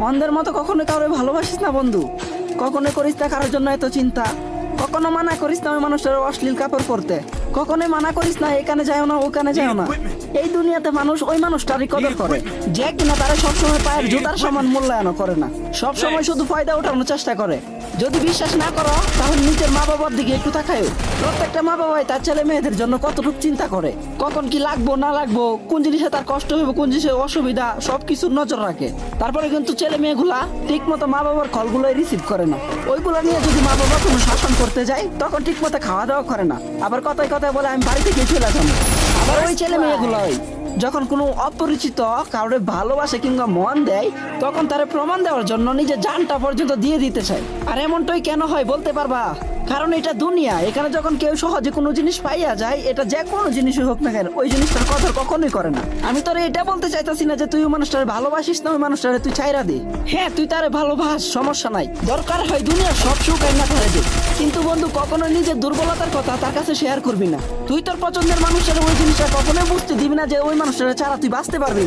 অন্ধের মতো কখনো কাউরে ভালোবাসিস না বন্ধু, কখনো করিস না কারোর জন্য এত চিন্তা, কখনো মানা করিস না ওই মানুষটার অশ্লীল কাপড় পরতে, কখনোই মানা করিস না এখানে যাও না ওখানে যাও না। এই দুনিয়াতে মানুষ ওই মানুষটারই কদর করে যে কিনা তারা সবসময় পায়ের জুতার সমান মূল্যায়ন করে না, সবসময় শুধু ফায়দা উঠানোর চেষ্টা করে। যদি বিশ্বাস না করো তাহলে নিজের মা বাবার দিকে একটু তাকায়ও। প্রত্যেকটা মা বাবাই তার ছেলে মেয়েদের জন্য কতটুকু চিন্তা করে, কখন কি লাগবো না লাগবো, কোন জিনিসে তার কষ্ট হবে, কোন জিনিসে অসুবিধা, সবকিছুর নজর রাখে। তারপরে কিন্তু ছেলে মেয়েগুলা ঠিক মতো মা বাবার কলগুলোই রিসিভ করে না। ওইগুলো নিয়ে যদি মা বাবা কোনো শাসন করতে যায় তখন ঠিক মতো খাওয়া দাওয়া করে না, আবার কথায় কথায় বলে আমি বাড়ি থেকে চলে যাবো। আবার ওই ছেলে মেয়েগুলোই যখন কোনো অপরিচিত কাউরে ভালোবাসে কিংবা মন দেয় তখন তারে প্রমাণ দেওয়ার জন্য নিজের জানটা পর্যন্ত দিয়ে দিতে চায়। আর এমনটাই কেন হয় বলতে পারবা? কারণ এটা দুনিয়া, এখানে যখন কেউ সহজে কোনো জিনিস পাইয়া যায়, এটা যে কোনো জিনিসই হোক না কেন, ওই জিনিসটার কদর কখনোই করে না। আমি তোরে এটা বলতে চাইতাছি না যে তুই ওই মানুষটারে ভালোবাসিস না, ওই মানুষটারে তুই ছাইরা দে। হ্যাঁ, তুই তারে ভালোবাস, সমস্যা নাই, দরকার হয় দুনিয়ার সব সুখ না ধরে দে, কিন্তু বন্ধু কখনো নিজের দুর্বলতার কথা তার কাছে শেয়ার করবি না। তুই তোর পছন্দের মানুষের ওই জিনিসটা কখনোই বুঝতে দিবি না যে ওই মানুষটারে ছাড়া তুই বাঁচতে পারবি না।